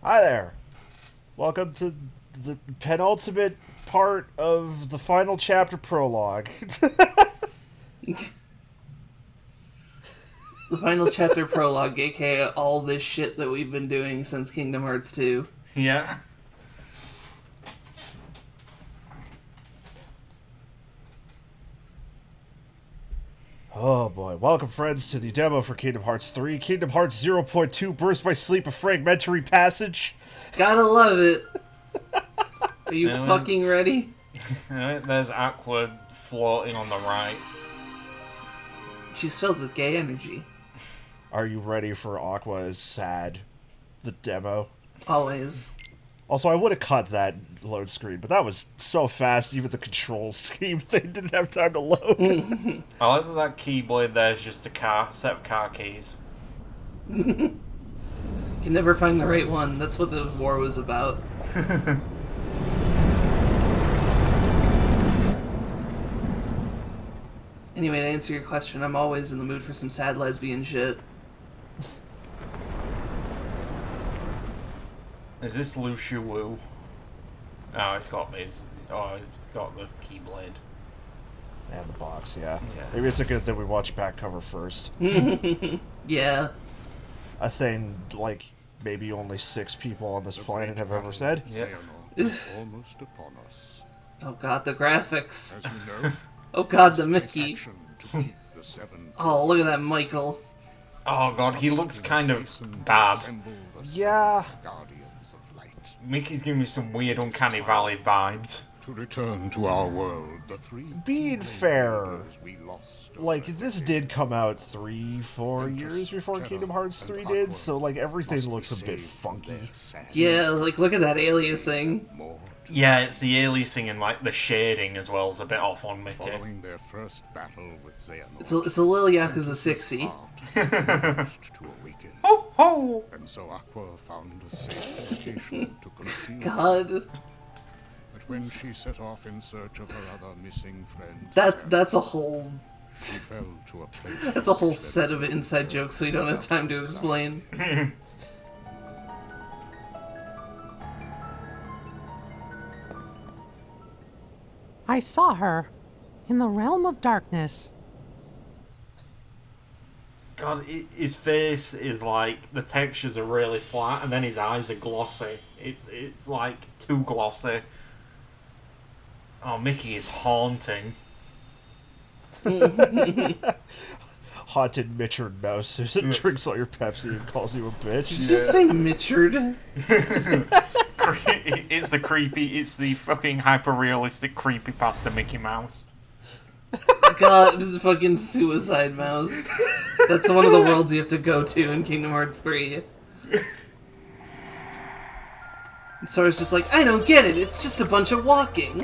Hi there. Welcome to the penultimate part of the final chapter prologue. The final chapter prologue, aka all this shit that we've been doing since Kingdom Hearts 2. Yeah. Oh boy. Welcome, friends, to the demo for Kingdom Hearts 3. Kingdom Hearts 0.2 Burst by Sleep, a Fragmentary Passage. Gotta love it! Are you fucking ready? There's Aqua floating on the right. She's filled with gay energy. Are you ready for Aqua is Sad, the demo? Always. Also, I would have cut that load screen, but that was so fast, even the control scheme thing didn't have time to load. I like that keyblade there's just a set of car keys. You can never find the right one. That's what the war was about. Anyway, to answer your question, I'm always in the mood for some sad lesbian shit. Is this Lucia Wu? Oh, it's got the keyblade. And the box, yeah. Yeah. Maybe it's a good thing we watch back cover first. Yeah. A thing, like, maybe only 6 people on this planet have ever said. Yeah. Almost upon us. Oh god, the graphics. As you know, Oh god, the Mickey. action to keep the seven Oh, look at that Michael. Oh god, he looks kind of bad. assemble the Yeah. guardians of light. Mickey's giving me some weird Uncanny Valley vibes. To return to our world, the three Being fair, leaders we lost like, this did come out 3-4 years before Kingdom Hearts 3 did, so, like, everything looks a bit funky. Yeah, like, look at that aliasing. More Yeah, it's the aliasing and like the shading as well is a bit off on Mickey. following their first battle with Xehanort. It's a little Yakuza 6-y. To awaken. Ho ho! And so Aqua found a safe location to conceal. God. But when she set off in search of her other missing friend, That's a whole she fell to a place. that's a whole set of inside jokes so you don't have time to explain. I saw her in the realm of darkness. God, his face is like, the textures are really flat and then his eyes are glossy. It's like too glossy. Oh, Mickey is haunting. Haunted Mitchard Mouse who drinks all your Pepsi and calls you a bitch. Did you just say Mitchard? It's the fucking hyper-realistic creepypasta Mickey Mouse. God, this is fucking Suicide Mouse. That's one of the worlds you have to go to in Kingdom Hearts 3. And Sora's just like, I don't get it, it's just a bunch of walking.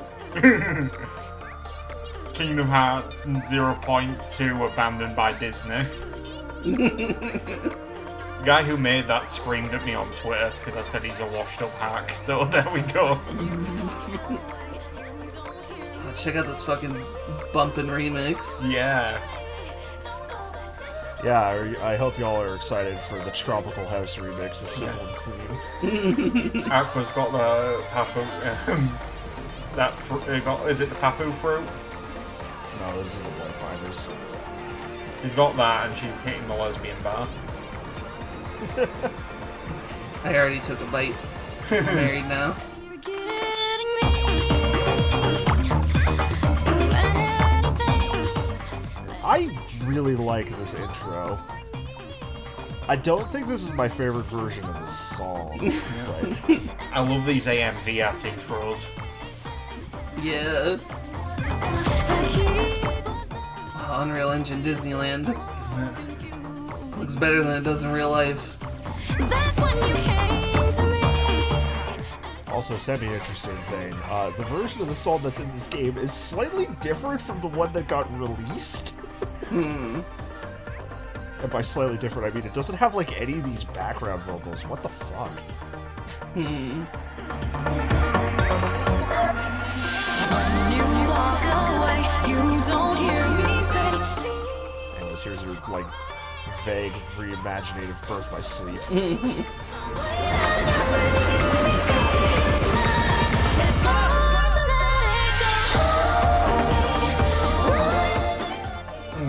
Kingdom Hearts 0.2 abandoned by Disney. The guy who made that screamed at me on Twitter because I said he's a washed up hack, so there we go. Oh, check out this fucking bumpin' remix. Yeah. Yeah, I hope y'all are excited for the Tropical House remix of Simple and Queen. Aqua's got the papu. Is it the papu fruit? No, those are the Wayfinders. He's got that, and she's hitting the lesbian bar. I already took a bite. I'm married now. I really like this intro. I don't think this is my favorite version of this song, but I love these AMV ass intros. Yeah. Oh, Unreal Engine Disneyland. Looks better than it does in real life. also semi-interesting thing. The version of the song that's in this game is slightly different from the one that got released. And by slightly different, I mean it doesn't have like any of these background vocals. What the fuck? Anyways, here's your like vague, reimaginative Birth by Sleep.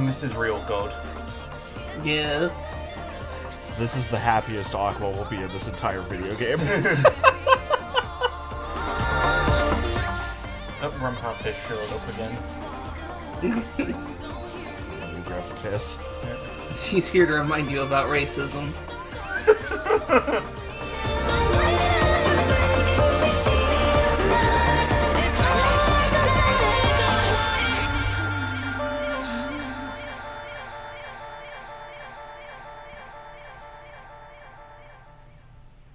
This is real good. Yeah. This is the happiest Aqua will be in this entire video game. Oh, Rampart Fish showed up again. Let me grab the kiss. She's here to remind you about racism.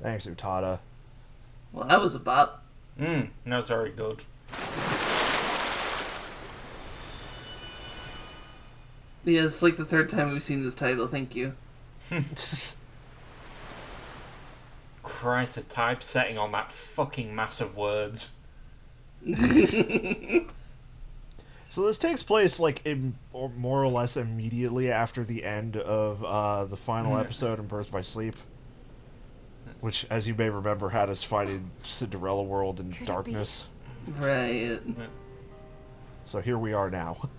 Thanks, Utada. Well, that was a bop. That was very good. Yeah, it's like the third time we've seen this title, thank you. Christ, the typesetting on that fucking mass of words. So this takes place like or more or less immediately after the end of the final episode in Birth by Sleep, which, as you may remember, had us fighting Cinderella World in darkness. Right. So here we are now.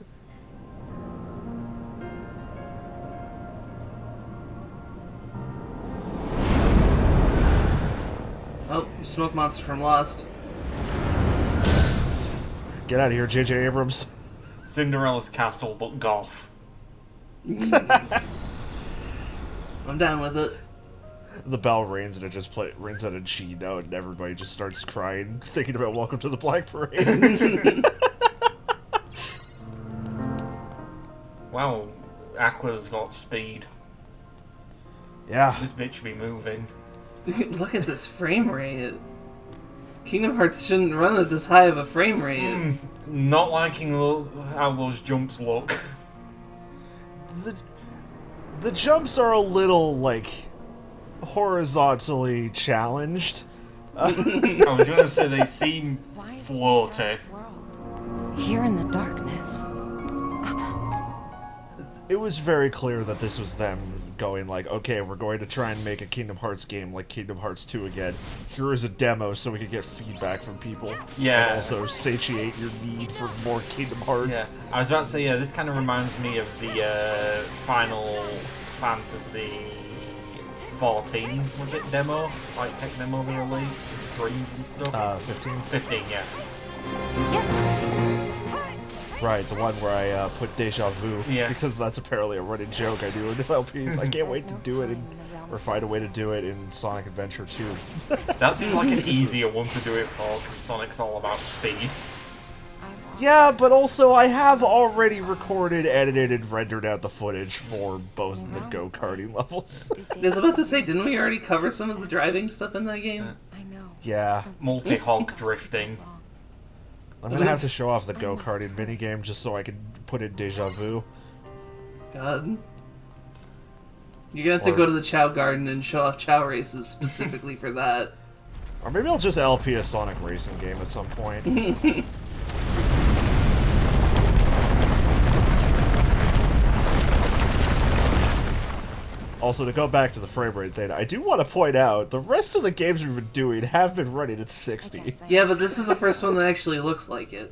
Oh, smoke monster from Lost. Get out of here, J.J. Abrams. Cinderella's castle, but golf. I'm down with it. The bell rings and it just rings out a G note and everybody just starts crying, thinking about Welcome to the Black Parade. Wow, Aqua's got speed. Yeah. This bitch be moving. Look at this frame rate. Kingdom Hearts shouldn't run at this high of a frame rate. Not liking how those jumps look. The jumps are a little, like, horizontally challenged. I was gonna say they seem floaty. Here in the darkness. It was very clear that this was them going like, okay, we're going to try and make a Kingdom Hearts game like Kingdom Hearts 2 again. Here is a demo so we can get feedback from people. Yeah. And also satiate your need for more Kingdom Hearts. Yeah, I was about to say, yeah, this kind of reminds me of the Final Fantasy 14, was it, demo? Like, tech demo they released? Dreams and stuff? 15? 15, yeah. Right, the one where I put Deja Vu. Yeah. Because that's apparently a running joke I do in LPs. I can't wait to do it or find a way to do it in Sonic Adventure 2. That seems like an easier one to do it for, because Sonic's all about speed. Yeah, but also I have already recorded, edited, and rendered out the footage for both of the go-karting levels. I was about to say, didn't we already cover some of the driving stuff in that game? I know. Yeah. Multi-hog drifting. I'm gonna have to show off the go-karting minigame just so I can put in Deja Vu. God. You're gonna have to go to the Chow Garden and show off Chow races specifically for that. Or maybe I'll just LP a Sonic racing game at some point. Also, to go back to the frame rate thing, I do want to point out, the rest of the games we've been doing have been running at 60. Yeah, but this is the first one that actually looks like it.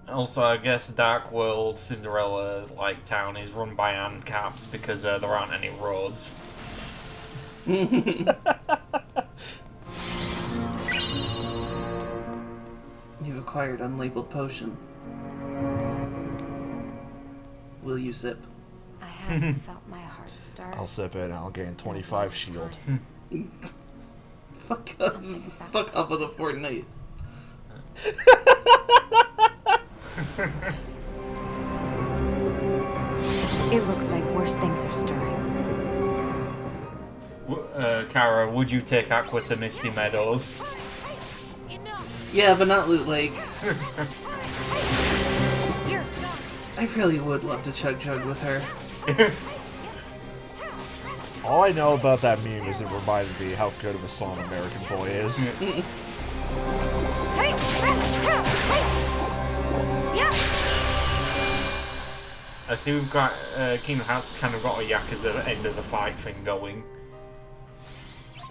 Also, I guess Dark World Cinderella like town is run by ANCAPs because there aren't any roads. You've acquired unlabeled potion. Will you sip? I haven't felt my heart start. I'll sip it and I'll gain 25 shield. Fuck up with a Fortnite. It looks like worse things are stirring. Kara, would you take Aqua to Misty Meadows? Yeah, but not Loot Lake. I really would love to chug with her. All I know about that meme is it reminds me how good of a song American Boy is. I see we've got Kingdom Hearts has kind of got a Yakuza end of the fight thing going.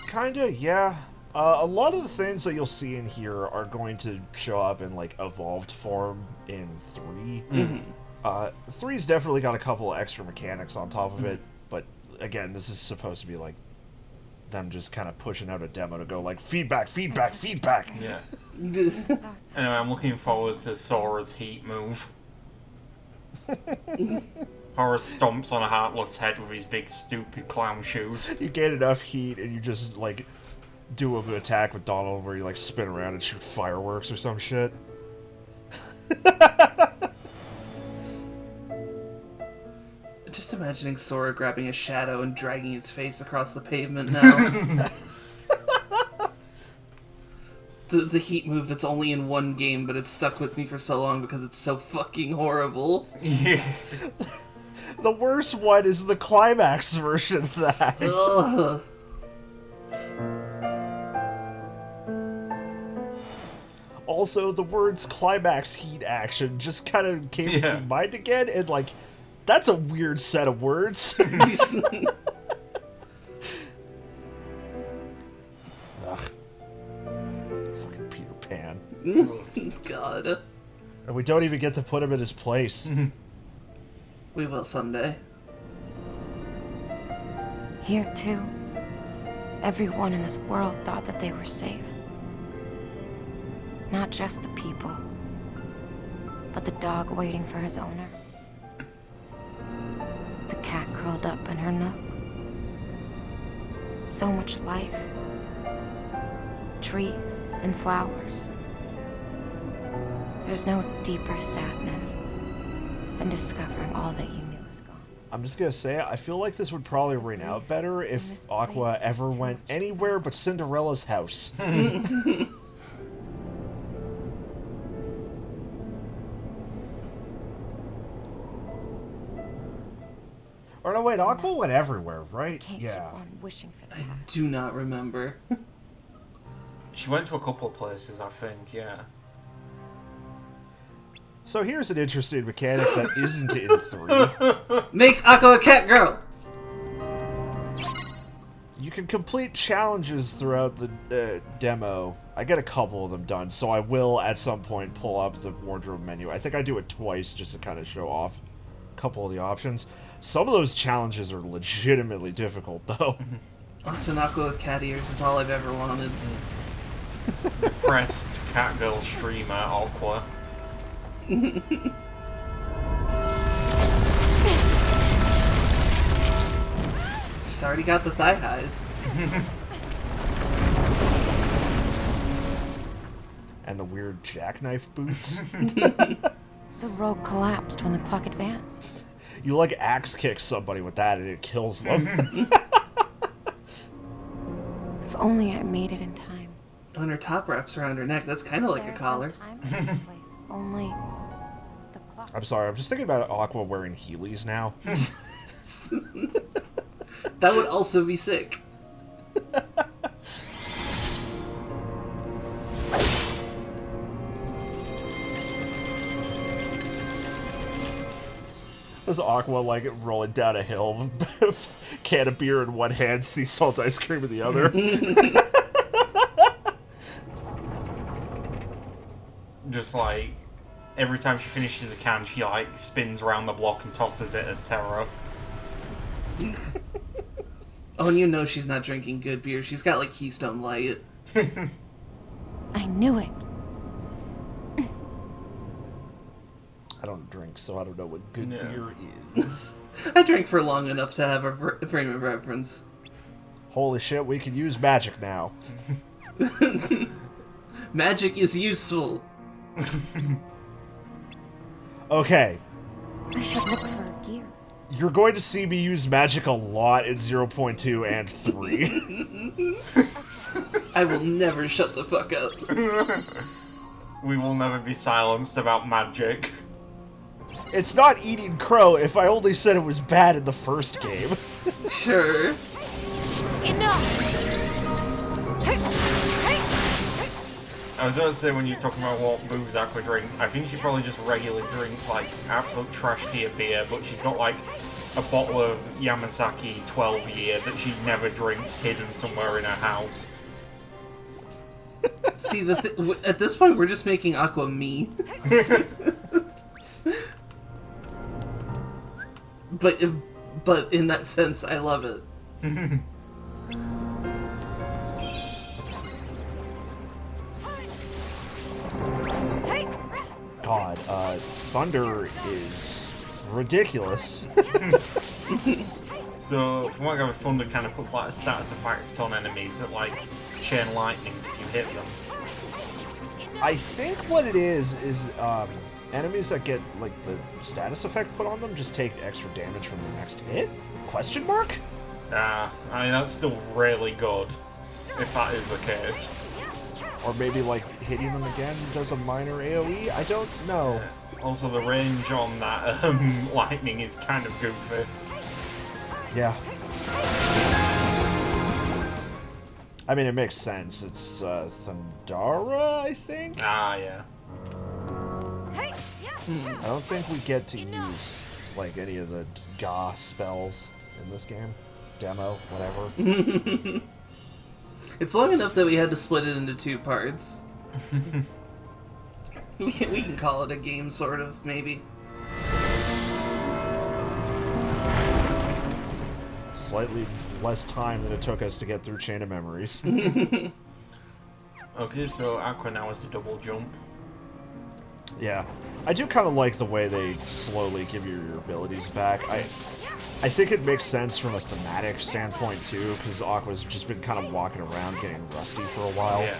Kinda, yeah. A lot of the things that you'll see in here are going to show up in, like, evolved form in 3. 3's definitely got a couple of extra mechanics on top of it, but, again, this is supposed to be, like, them just kind of pushing out a demo to go, like, feedback, feedback, feedback! Yeah. Anyway, I'm looking forward to Sora's heat move. Horace stomps on a Heartless head with his big, stupid clown shoes. You get enough heat and you just, like, do an attack with Donald where you, like, spin around and shoot fireworks or some shit. Just imagining Sora grabbing a shadow and dragging its face across the pavement now. the heat move that's only in one game, but it's stuck with me for so long because it's so fucking horrible. Yeah. The worst one is the climax version of that. Ugh. Also, the words climax heat action just kind of came to Yeah. my mind again, and, like, that's a weird set of words. Ugh. Fucking Peter Pan. God. And we don't even get to put him in his place. We will someday. Here, too, everyone in this world thought that they were safe. Not just the people, but the dog waiting for his owner. The cat curled up in her nook. So much life. Trees and flowers. There's no deeper sadness than discovering all that you knew was gone. I'm just gonna say, I feel like this would probably ring out better if Aqua ever went anywhere but Cinderella's house. Or no, wait, Aqua went everywhere, right? Can't Yeah. keep on wishing for the I past. do not remember. She went to a couple of places, I think, yeah. So here's an interesting mechanic that isn't in 3. Make Aqua a cat girl! You can complete challenges throughout the demo. I get a couple of them done, so I will at some point pull up the wardrobe menu. I think I do it twice just to kind of show off a couple of the options. Some of those challenges are legitimately difficult, though. Also, Aqua with cat ears is all I've ever wanted. Depressed catgirl streamer Aqua. She's already got the thigh highs. And the weird jackknife boots. The road collapsed when the clock advanced. You, like, axe kick somebody with that and it kills them. If only I made it in time. When her top wraps around her neck, that's kind of like a There's collar. No time for this place. Only the clock. I'm sorry, I'm just thinking about Aqua wearing Heelys now. That would also be sick. There's Aqua, like, rolling down a hill, can of beer in one hand, sea salt ice cream in the other. Just like, every time she finishes a can, she like spins around the block and tosses it at Terra. Oh, and you know she's not drinking good beer. She's got, like, Keystone Light. I knew it. I don't drink, so I don't know what good No. beer is. I drank for long enough to have a frame of reference. Holy shit, we can use magic now. Magic is useful. Okay, I should look for gear. you're going to see me use magic a lot in 0.2 and 3. I will never shut the fuck up. We will never be silenced about magic. It's not eating crow if I only said it was bad in the first game. Enough! I was going to say, when you're talking about what booze Aqua drinks, I think she probably just regularly drinks, like, absolute trash tier beer, but she's got, like, a bottle of Yamasaki 12 year that she never drinks hidden somewhere in her house. See, at this point, we're just making Aqua me. But in that sense, I love it. God, Thunder is ridiculous. So, from what I gather, Thunder kind of puts like a status effect on enemies that like chain lightnings if you hit them. I think what it is enemies that get like the status effect put on them just take extra damage from the next hit? Question mark? I mean that's still really good, if that is the case. Or maybe like hitting them again does a minor AoE? I don't know. Also, the range on that lightning is kind of goofy. Yeah. I mean, it makes sense. It's Thundara, I think? Ah, yeah. I don't think we get to use like any of the Ga spells in this game. Demo, whatever. It's long enough that we had to split it into 2 parts. we can call it a game, sort of, maybe. Slightly less time than it took us to get through Chain of Memories. Okay, so Aqua now is the double jump. Yeah. I do kind of like the way they slowly give you your abilities back. I think it makes sense from a thematic standpoint, too, because Aqua's just been kind of walking around getting rusty for a while. Yeah.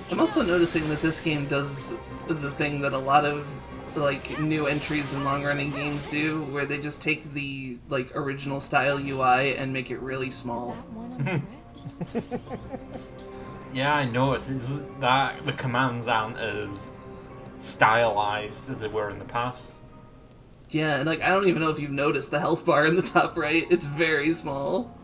I'm also noticing that this game does the thing that a lot of like new entries in long-running games do, where they just take the like original style UI and make it really small. Yeah, I noticed that the commands aren't as stylized as they were in the past. Yeah, and like I don't even know if you've noticed the health bar in the top right. It's very small.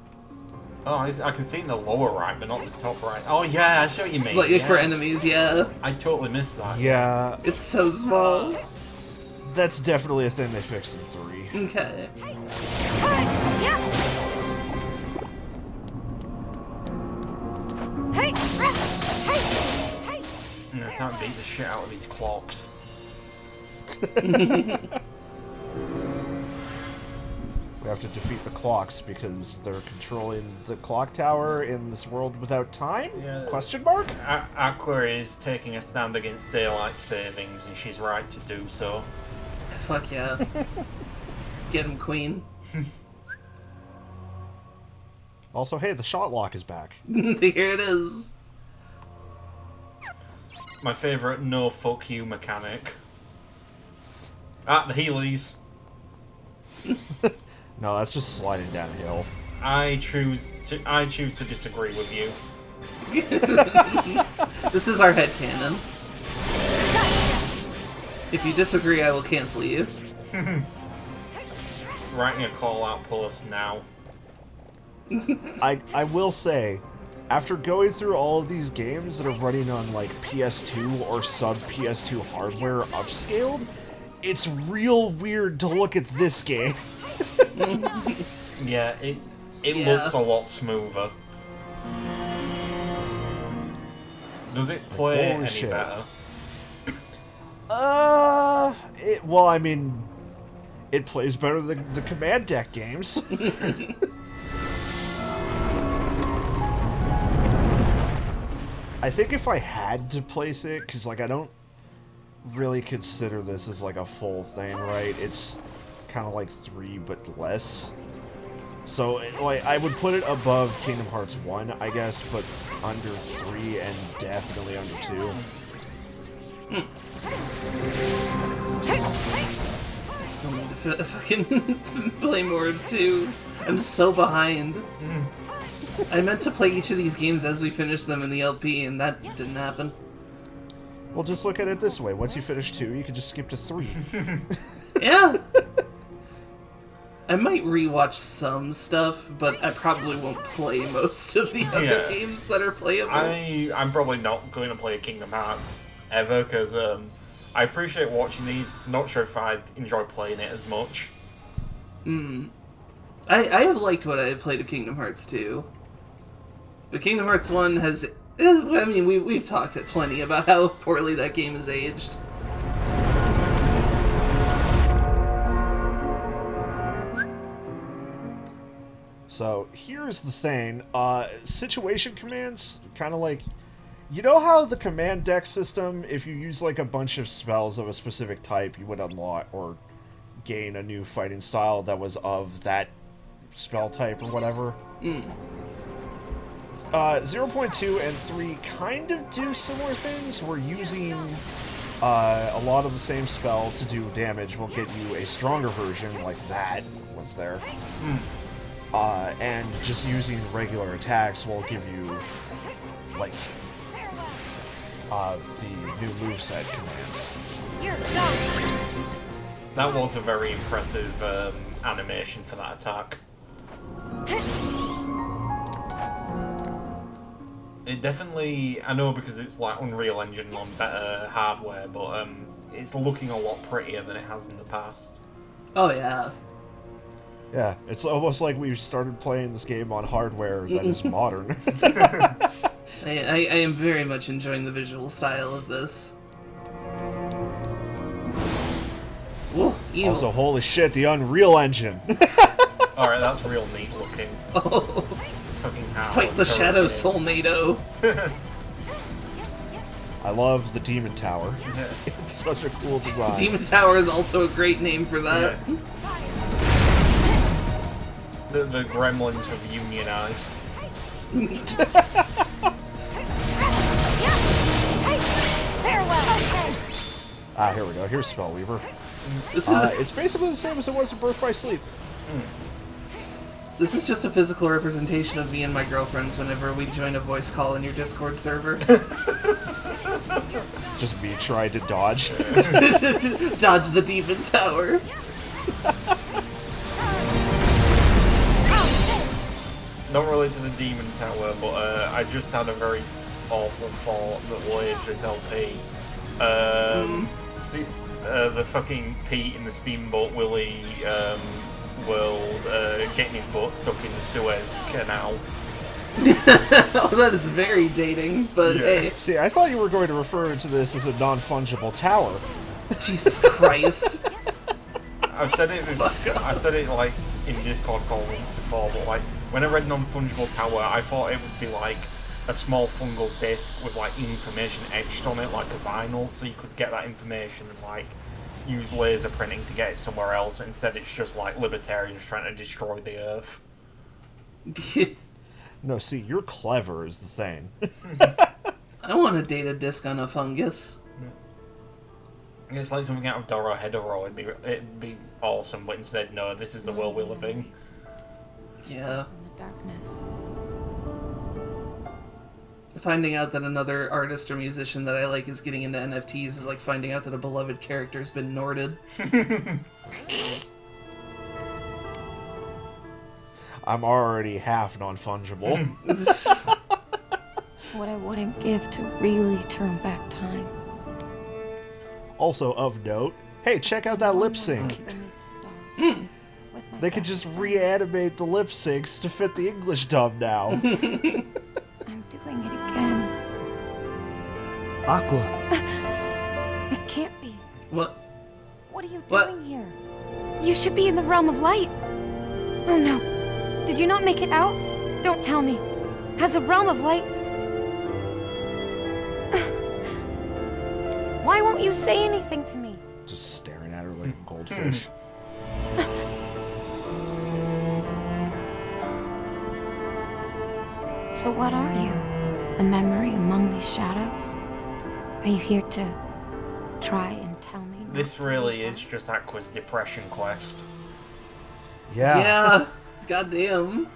Oh, I can see it in the lower right, but not the top right. Oh yeah, I see what you mean. Like yeah. for enemies, yeah. I totally missed that. Yeah, It's so small. that's definitely a thing they fixed in 3. Okay. Time to beat the shit out of these clocks. We have to defeat the clocks because they're controlling the clock tower in this world without time? Yeah. Question mark? Aqua is taking a stand against daylight savings, and she's right to do so. Fuck yeah. Get him, queen. Also, hey, the shot lock is back. Here it is. My favourite no fuck you mechanic. Ah, the Heelys. No, that's just sliding downhill. I choose to disagree with you. This is our headcanon. If you disagree, I will cancel you. Writing a call out post now. I will say, after going through all of these games that are running on like PS2 or sub PS2 hardware upscaled, it's real weird to look at this game. Yeah, it looks a lot smoother. Does it play Holy any shit. better? Well, I mean, it plays better than the Command Deck games. I think if I had to place it, because like I don't really consider this as like a full thing, right? It's kind of like 3 but less. So like I would put it above Kingdom Hearts 1, I guess, but under 3 and definitely under 2. I still need to fucking play more of 2. I'm so behind. I meant to play each of these games as we finish them in the LP, and that didn't happen. Well, just look at it this way. Once you finish 2, you can just skip to 3. Yeah. I might rewatch some stuff, but I probably won't play most of the other games that are playable. I'm probably not going to play Kingdom Hearts ever, because I appreciate watching these. Not sure if I'd enjoy playing it as much. I have liked what I have played of Kingdom Hearts 2. But Kingdom Hearts 1 I mean, we've talked plenty about how poorly that game has aged. So here's the thing, situation commands, kind of like, you know how the command deck system, if you use like a bunch of spells of a specific type, you would unlock or gain a new fighting style that was of that spell type or whatever? 0.2 and 3 kind of do similar things. We're using a lot of the same spell to do damage will get you a stronger version, like that was there. And just using regular attacks will give you, like, the new moveset commands. That was a very impressive animation for that attack. It definitely, I know because it's like Unreal Engine on better hardware, but it's looking a lot prettier than it has in the past. Oh, yeah. Yeah, it's almost like we've started playing this game on hardware that is modern. I am very much enjoying the visual style of this. Whoa, evil. Also, holy shit, the Unreal Engine! Alright, that's real neat looking. Oh, Fucking how fight the Shadow Soulnado. I love the Demon Tower. It's such a cool design. Demon Tower is also a great name for that. Yeah. The gremlins have unionized. Ah, here we go. Here's Spellweaver. This is It's basically the same as it was in Birth by Sleep. This is just a physical representation of me and my girlfriends whenever we join a voice call in your Discord server. Just me trying to dodge. Dodge the Demon Tower. Not related to the Demon Tower, but I just had a very awful thought that will age this LP. The fucking Pete in the Steamboat Willie world getting his boat stuck in the Suez Canal. Oh, that is very dating, but hey. See, I thought you were going to refer to this as a non-fungible tower. Jesus Christ. I've said it like in Discord calls before, but like when I read non-fungible tower, I thought it would be like a small fungal disc with like information etched on it, like a vinyl, so you could get that information and like use laser printing to get it somewhere else. Instead, it's just like libertarians trying to destroy the Earth. No, see, you're clever is the thing. I want a data disk on a fungus. It's like something out of Doro Hedoro. It'd be awesome, but instead, no. This is the world we live in. Yeah. In the darkness. Finding out that another artist or musician that I like is getting into NFTs is like finding out that a beloved character's been Norded. I'm already half non-fungible. What I wouldn't give to really turn back time. Also, of note, hey, check out that lip sync. They could just reanimate the lip syncs to fit the English dub now. I'm doing it again. Aqua. It can't be. What? What are you What? doing here? You should be in the realm of light. Oh no. Did you not make it out? Don't tell me. Has the realm of light... Why won't you say anything to me? Just staring at her like a goldfish. So what are you? A memory among these shadows? Are you here to try and tell me? not This to really lose is out? just Aqua's depression quest. Yeah. Yeah. Goddamn.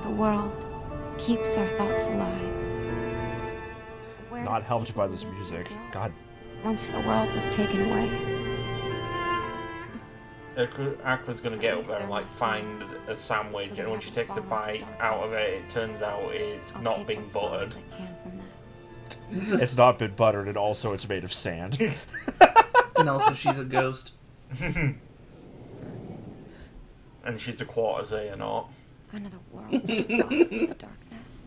The world keeps our thoughts alive. not helped by this music. God. Once the world was taken away. Aqua's gonna get up there and like find a sandwich, and when she takes a bite out of it, it turns out it's not being buttered. It's not been buttered, and also it's made of sand. And also, she's a ghost. And she's a quarter Xehanort. Another world just lost to the darkness.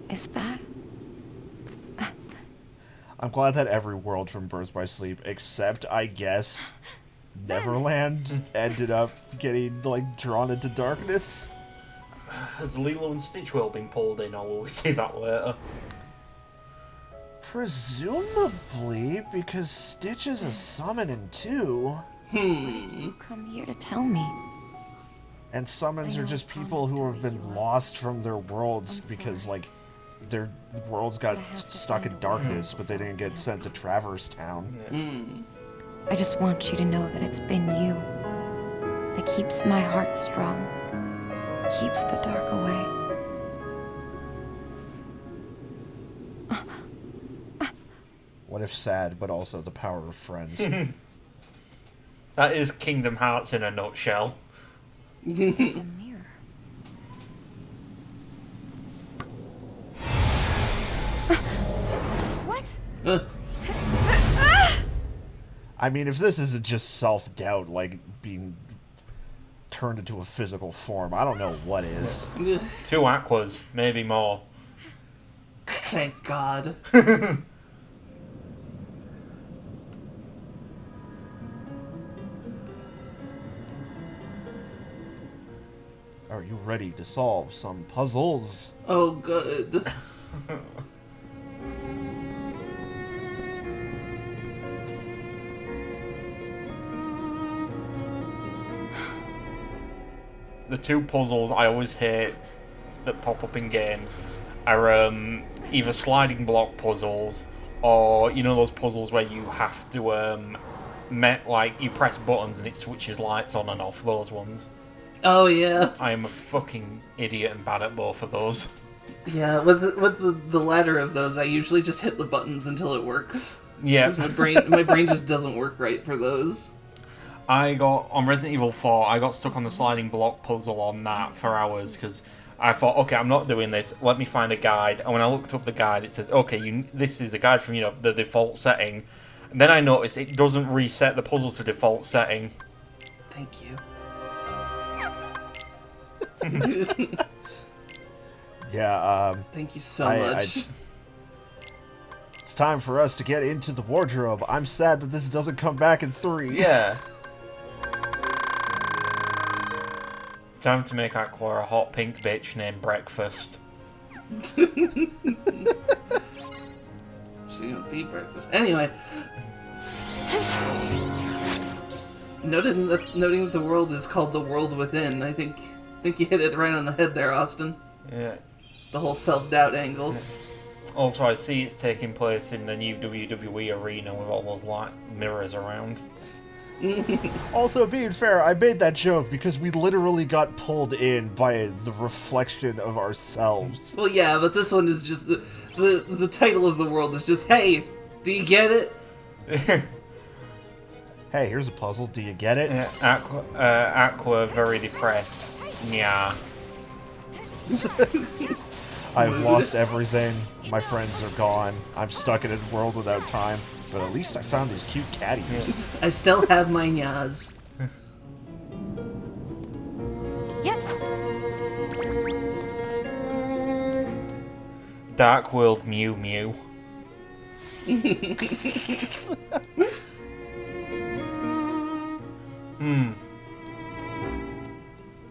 Is that? I'm glad that every world from Birth by Sleep, except, I guess, Neverland, ended up getting, like, drawn into darkness. Has Lilo and Stitch Will been pulled in, or will we see that later? Presumably, because Stitch is a summoning too. You come here to tell me. And summons are just people who have been lost from their worlds because, like, their worlds got stuck in darkness, but they didn't get sent to Traverse Town. I just want you to know that it's been you that keeps my heart strong, keeps the dark away. What if sad, but also the power of friends? That is Kingdom Hearts in a nutshell. It's a mirror. What? I mean, if this isn't just self-doubt, like being turned into a physical form, I don't know what is. 2 Aquas, maybe more. Thank God. Are you ready to solve some puzzles? Oh, good. The 2 puzzles I always hate that pop up in games are either sliding block puzzles or, you know, those puzzles where you have to like you press buttons and it switches lights on and off. Those ones. Oh, yeah. I am a fucking idiot and bad at both of those. Yeah, with the latter of those, I usually just hit the buttons until it works. Yeah. 'Cause my brain just doesn't work right for those. On Resident Evil 4, I got stuck on the sliding block puzzle on that for hours because I thought, okay, I'm not doing this. Let me find a guide. And when I looked up the guide, it says, okay, this is a guide from, you know, the default setting. And then I noticed it doesn't reset the puzzle to default setting. Thank you. Yeah, Thank you so much. It's time for us to get into the wardrobe. I'm sad that this doesn't come back in 3. Yeah. Time to make Aqua a hot pink bitch named Breakfast. She's gonna be breakfast. Anyway. Noting that the world is called the World Within, I think you hit it right on the head there, Austin. Yeah. The whole self-doubt angle. Also, I see it's taking place in the new WWE arena with all those light mirrors around. Also, being fair, I made that joke because we literally got pulled in by the reflection of ourselves. Well, yeah, but this one is just the title of the world is just, hey, do you get it? Hey, here's a puzzle. Do you get it? Aqua very depressed. Yeah. I've lost everything. My friends are gone. I'm stuck in a world without time. But at least I found these cute cat ears. I still have my nyas. Yep. Dark World Mew Mew.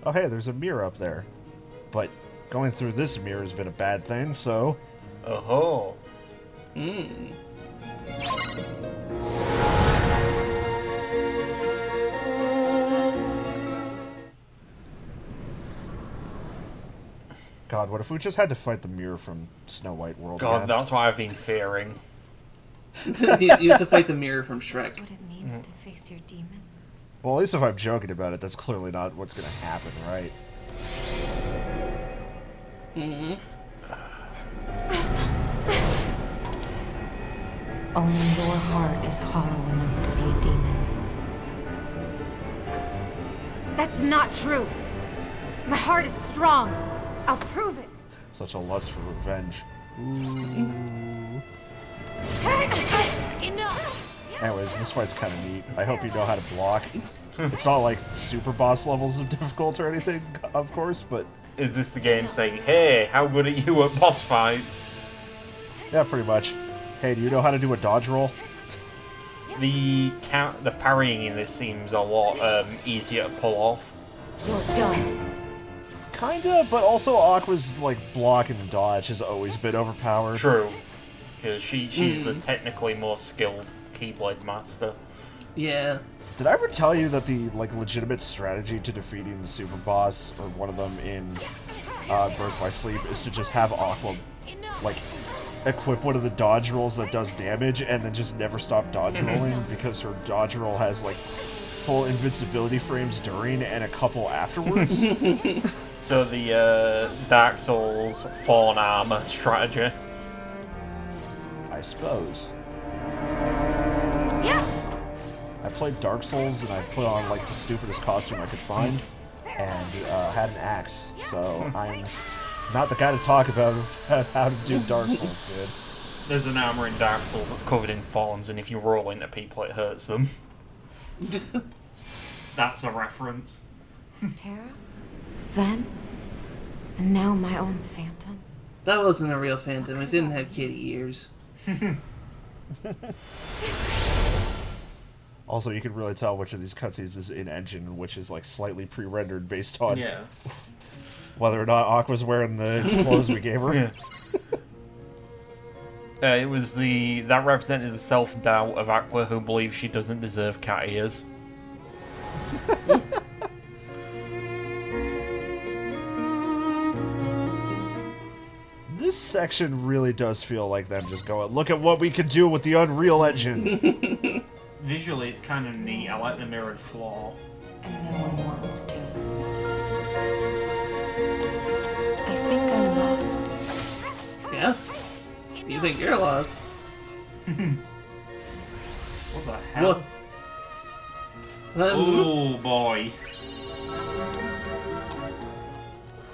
Oh, hey, there's a mirror up there. But going through this mirror has been a bad thing, so... Oh-ho. God, what if we just had to fight the mirror from Snow White World God, again? that's what I've been fearing. You have to fight the mirror from Shrek. What it means to face your demons. Well, at least if I'm joking about it, that's clearly not what's gonna happen, right? Only your heart is hollow enough to be a demon's. That's not true. My heart is strong. I'll prove it. Such a lust for revenge. Ooh. Enough. Anyways, this fight's kind of neat. I hope you know how to block. It's not like super boss levels of difficult or anything, of course, but Is this the game saying, hey, how good are you at boss fights? yeah, pretty much. Hey, do you know how to do a dodge roll? The parrying in this seems a lot easier to pull off. You're done. Kinda, but also Aqua's like block and dodge has always been overpowered. True. Because she's the technically more skilled Keyblade master. Yeah. Did I ever tell you that the like legitimate strategy to defeating the super boss, or one of them in Birth by Sleep, is to just have Aqua like equip one of the dodge rolls that does damage and then just never stop dodge rolling because her dodge roll has like full invincibility frames during and a couple afterwards. So the Dark Souls Fawn Armor strategy. I suppose. Yeah. I played Dark Souls and I put on like the stupidest costume I could find and had an axe, so I'm not the guy to talk about how to do Dark Souls good. There's an armor in Dark Souls that's covered in thorns, and if you roll into people, it hurts them. That's a reference. Tara, then, and now my own phantom. That wasn't a real phantom. It didn't have kitty ears. Also, you can really tell which of these cutscenes is in-engine and which is like slightly pre-rendered based on whether or not Aqua's wearing the clothes we gave her. It was that represented the self-doubt of Aqua, who believes she doesn't deserve cat ears. This section really does feel like them just going, look at what we can do with the Unreal Engine. Visually, it's kind of neat. I like the mirrored floor. And no one wants to. I think I'm lost. Yeah? You think you're lost? What the hell? Oh boy.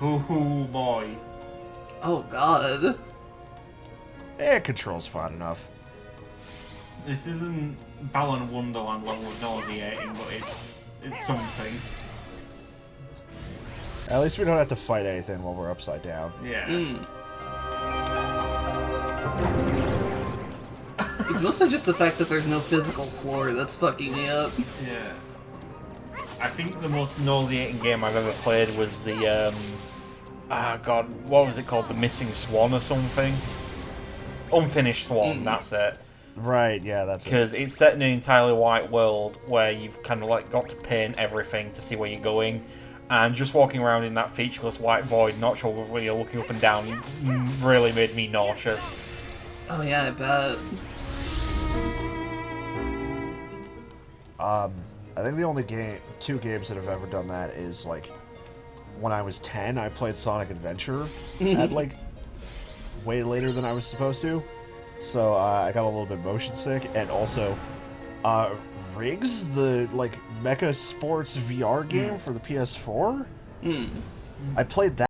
Oh boy. Oh god. It controls fine enough. This isn't Balan Wonderland level of nauseating, but it's something. At least we don't have to fight anything while we're upside down. Yeah. It's mostly just the fact that there's no physical floor that's fucking me up. Yeah. I think the most nauseating game I've ever played was the, God, what was it called? The Missing Swan or something? Unfinished Swan, that's it. Right, yeah, that's it. Because it's set in an entirely white world where you've kind of like got to paint everything to see where you're going. And just walking around in that featureless white void, not sure whether you're looking up and down, really made me nauseous. Oh yeah, I bet. I think the only two games that have ever done that is like when I was 10, I played Sonic Adventure at like way later than I was supposed to, so I got a little bit motion sick. And also, Riggs, the like mecha sports VR game for the PS4, I played that.